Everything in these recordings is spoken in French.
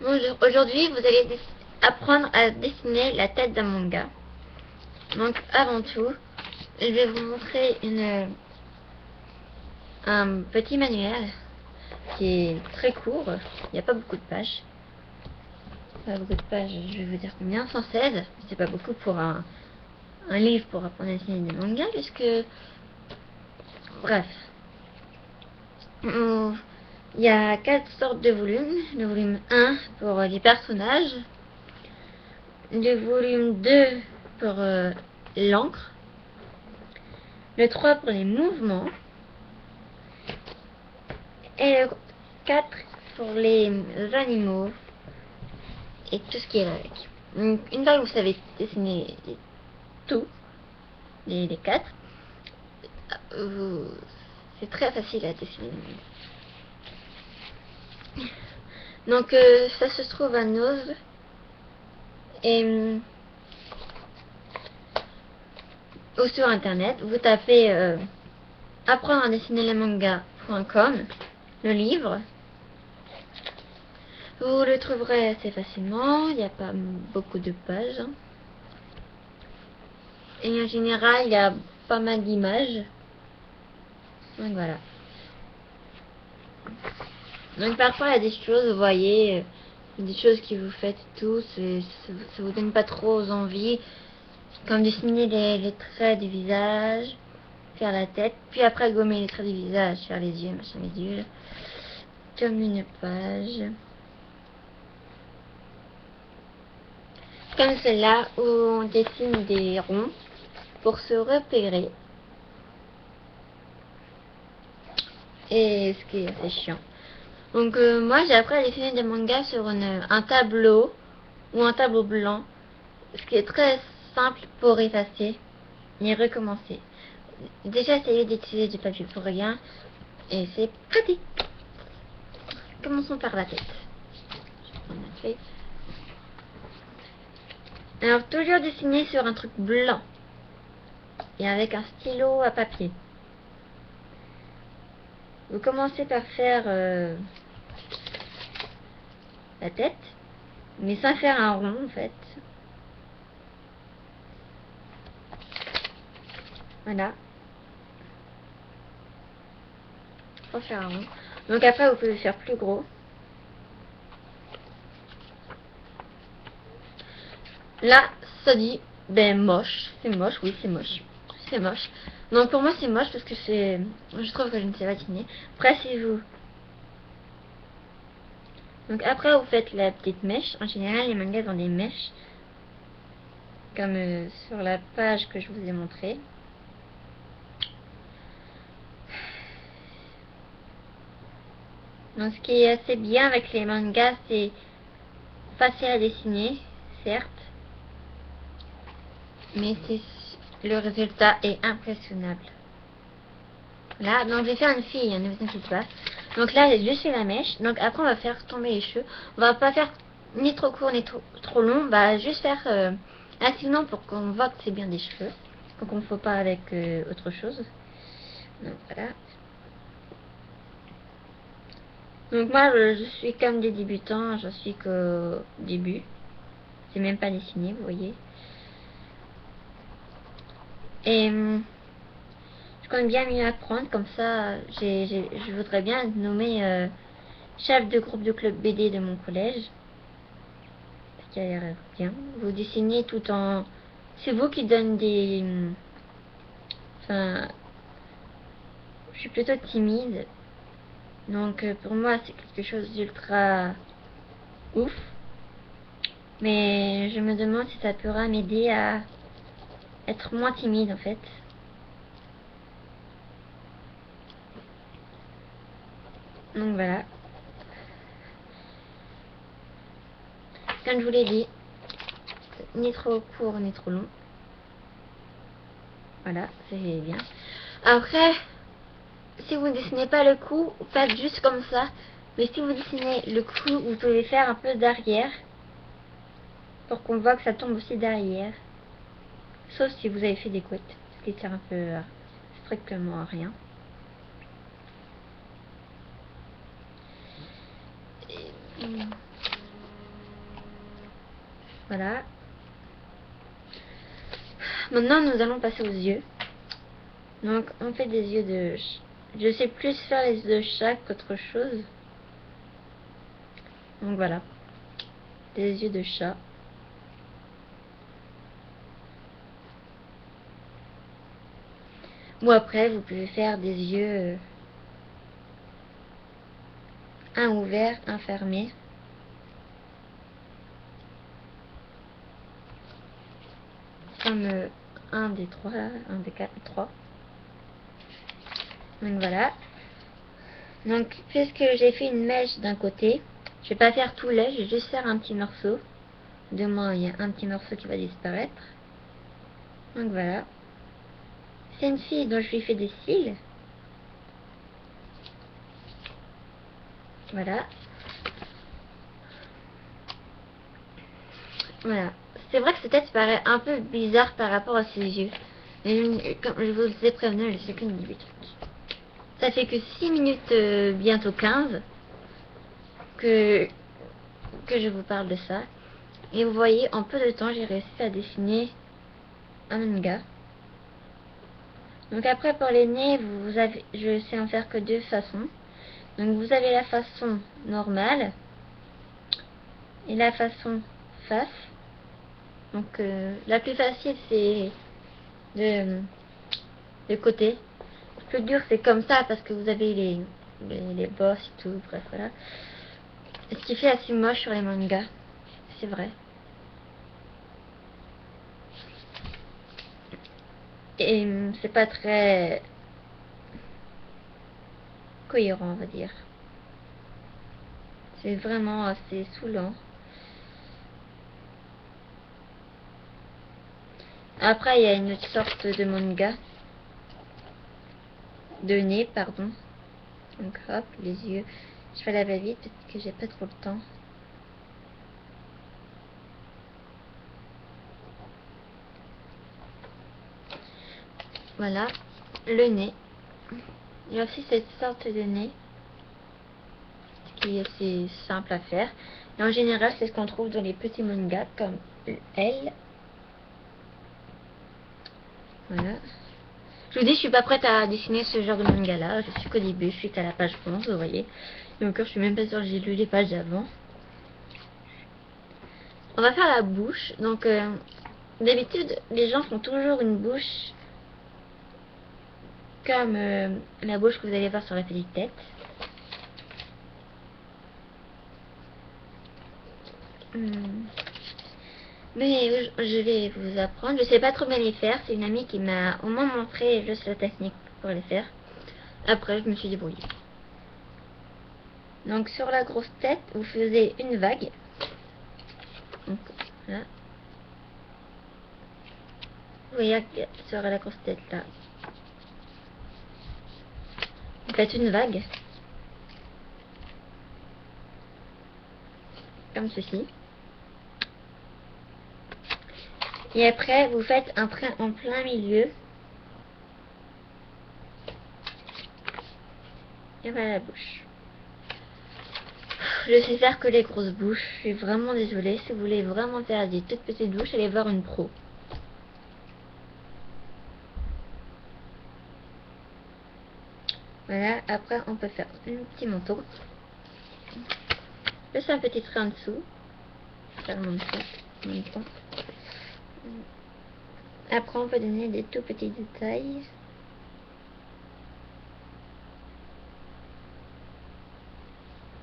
Bonjour, aujourd'hui vous allez apprendre à dessiner la tête d'un manga. Donc avant tout, je vais vous montrer un petit manuel qui est très court. Il n'y a pas beaucoup de pages. Pas beaucoup de pages, je vais vous dire combien, 116. C'est pas beaucoup pour un livre pour apprendre à dessiner des mangas, puisque... Bref. Il y a 4 sortes de volumes. Le volume 1 pour les personnages. Le volume 2 pour l'encre. Le 3 pour les mouvements. Et le 4 pour les animaux. Et tout ce qui est avec. Donc, une fois que vous savez dessiner tout, les 4, c'est très facile à dessiner. Donc ça se trouve à Nose. Et ou sur internet, vous tapez apprendre à dessiner les mangas.com, le livre. Vous le trouverez assez facilement, il n'y a pas beaucoup de pages. Et en général, il y a pas mal d'images. Donc voilà. Donc parfois, il y a des choses, vous voyez, des choses que vous faites tous, et ça vous donne pas trop envie. Comme dessiner les traits du visage, faire la tête, puis après gommer les traits du visage, faire les yeux, machin bidule. Comme une page. Comme celle-là où on dessine des ronds pour se repérer. Et ce qui est assez chiant. Donc moi j'ai appris à dessiner des mangas sur un tableau ou un tableau blanc. Ce qui est très simple pour effacer et recommencer. Déjà essayez d'utiliser du papier pour rien. Et c'est pratique. Commençons par la tête. Je vais prendre ma feuille. Alors toujours dessiner sur un truc blanc. Et avec un stylo à papier. Vous commencez par faire la tête, mais sans faire un rond en fait. Voilà. Sans faire un rond. Donc après vous pouvez faire plus gros. Là, ça dit, ben moche. C'est moche, oui c'est moche. C'est moche. Donc pour moi c'est moche parce que c'est... Je trouve que je ne sais pas dessiner. Après si vous... Donc après vous faites la petite mèche. En général les mangas ont des mèches. Comme sur la page que je vous ai montré. Donc ce qui est assez bien avec les mangas, c'est facile à dessiner, certes. Mais le résultat est impressionnable. Là, donc j'ai fait une fille, hein, ne vous inquiétez pas. Donc là, j'ai juste fait la mèche. Donc après, on va faire tomber les cheveux. On va pas faire ni trop court ni trop long. On va juste faire assez long pour qu'on voit que c'est bien des cheveux. Donc on ne faut pas avec autre chose. Donc voilà. Donc moi, je suis comme des débutants. Je suis qu'au début. C'est même pas dessiné, vous voyez. Et je compte bien mieux apprendre, comme ça, je voudrais bien être nommée chef de groupe de club BD de mon collège. Ce qui a l'air bien. Vous dessinez tout en... C'est vous qui donne des... Enfin... Je suis plutôt timide. Donc pour moi, c'est quelque chose d'ultra ouf. Mais je me demande si ça pourra m'aider à être moins timide en fait. Donc voilà. Comme je vous l'ai dit, ni trop court ni trop long. Voilà, c'est bien. Après, si vous ne dessinez pas le cou, faites juste comme ça. Mais si vous dessinez le cou, vous pouvez faire un peu d'arrière. Pour qu'on voit que ça tombe aussi derrière. Sauf si vous avez fait des côtes. Ce qui sert un peu strictement à rien. Voilà. Maintenant, nous allons passer aux yeux. Donc, on fait des yeux de... Je sais plus faire les yeux de chat qu'autre chose. Donc, voilà. Des yeux de chat. Ou après, vous pouvez faire des yeux... un ouvert, un fermé. Comme un des trois, là. Un des quatre, trois. Donc, voilà. Donc, puisque j'ai fait une mèche d'un côté, je vais pas faire tout l'œil, je vais juste faire un petit morceau. De moins, il y a un petit morceau qui va disparaître. Donc voilà. C'est une fille dont je lui fais des cils. Voilà. Voilà. C'est vrai que cette tête paraît un peu bizarre par rapport à ses yeux. Mais comme je vous ai prévenu, je sais qu'une 18. Ça fait que 6 minutes, bientôt 15, que je vous parle de ça. Et vous voyez, en peu de temps, j'ai réussi à dessiner un manga. Donc après, pour les nez, je sais en faire que deux façons. Donc vous avez la façon normale et la façon face. Donc la plus facile, c'est de côté. Le plus dur, c'est comme ça parce que vous avez les bosses et tout. Bref, voilà. Ce qui fait assez moche sur les mangas. C'est vrai. Et c'est pas très cohérent, on va dire. C'est vraiment assez saoulant. Après, il y a une autre sorte de manga. De nez, pardon. Donc hop, les yeux. Je fais la va-vite parce que j'ai pas trop le temps. Voilà, le nez. Il y a aussi cette sorte de nez qui est assez simple à faire. Et en général, c'est ce qu'on trouve dans les petits mangas comme elle. Voilà. Je vous dis, je suis pas prête à dessiner ce genre de manga là. Je suis qu'au début, je suis à la page 11, vous voyez. Et encore, je suis même pas sûre que j'ai lu les pages d'avant. On va faire la bouche. Donc, d'habitude, les gens font toujours une bouche comme la bouche que vous allez voir sur la petite tête. Mais je vais vous apprendre. Je sais pas trop bien les faire. C'est une amie qui m'a au moins montré juste la technique pour les faire. Après, je me suis débrouillée. Donc, sur la grosse tête, vous faisiez une vague. Donc, là. Vous voyez sur la grosse tête, là. Vous faites une vague. Comme ceci. Et après, vous faites un trait en plein milieu. Et voilà la bouche. Je sais faire que les grosses bouches. Je suis vraiment désolée. Si vous voulez vraiment faire des toutes petites bouches, allez voir une pro. Voilà. Après, on peut faire un petit manteau. Juste un petit trait en dessous. Faire le manteau en même temps. Après, on peut donner des tout petits détails.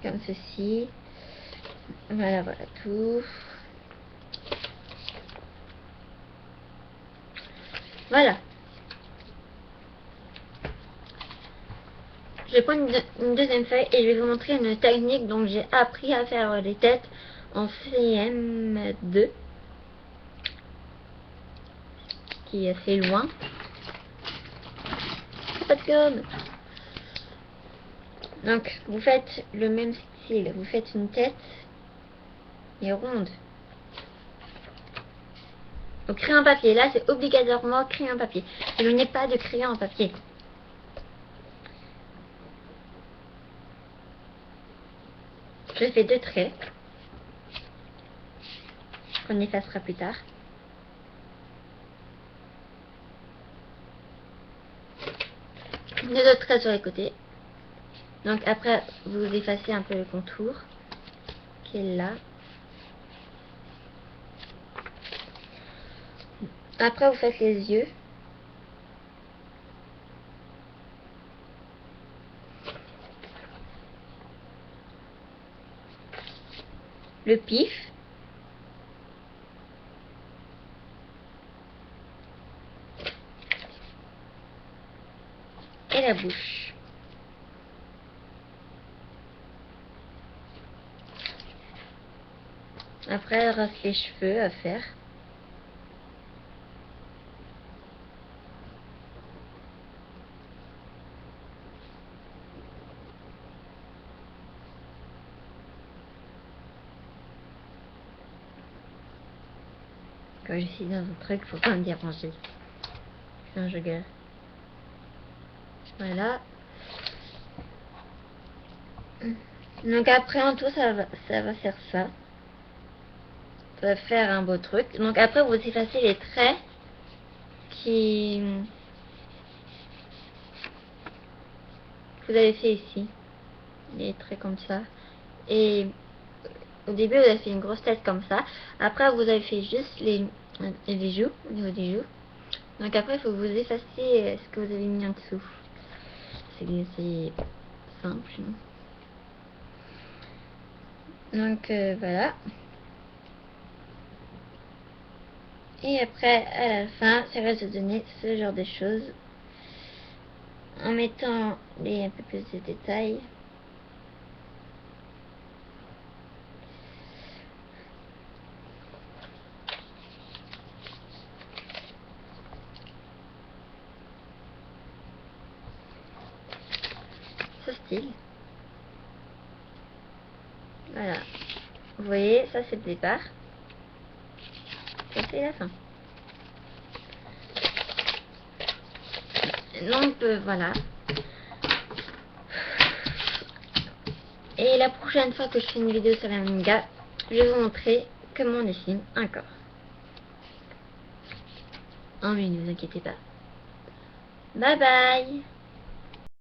Comme ceci. Voilà, voilà tout. Voilà. Je vais prendre une deuxième feuille et je vais vous montrer une technique dont j'ai appris à faire les têtes en CM2. Qui est assez loin. Pas de gomme. Donc, vous faites le même style. Vous faites une tête et ronde. Au crayon papier. Là, c'est obligatoirement crayon papier. Je n'ai pas de crayon en papier. Je fais deux traits. On effacera plus tard. Les autres traits sur les côtés. Donc après, vous effacez un peu le contour qui est là. Après, vous faites les yeux. Le pif. Et la bouche. Après, il reste les cheveux à faire. Quand je suis dans un truc, faut pas me déranger. Sinon, je gueule. Voilà. Donc après, en tout, ça va faire ça. Ça va faire un beau truc. Donc après, vous effacez les traits qui... vous avez fait ici. Les traits comme ça. Et au début, vous avez fait une grosse tête comme ça. Après, vous avez fait juste les joues, au niveau des joues. Donc après, il faut que vous effaciez ce que vous avez mis en dessous. C'est simple. Donc voilà. Et après, à la fin, ça va se donner ce genre de choses. En mettant un peu plus de détails. Ce style. Voilà. Vous voyez, ça c'est le départ. Ça c'est la fin. Donc voilà. Et la prochaine fois que je fais une vidéo sur la manga, je vais vous montrer comment on dessine un corps. Oh mais ne vous inquiétez pas. Bye bye.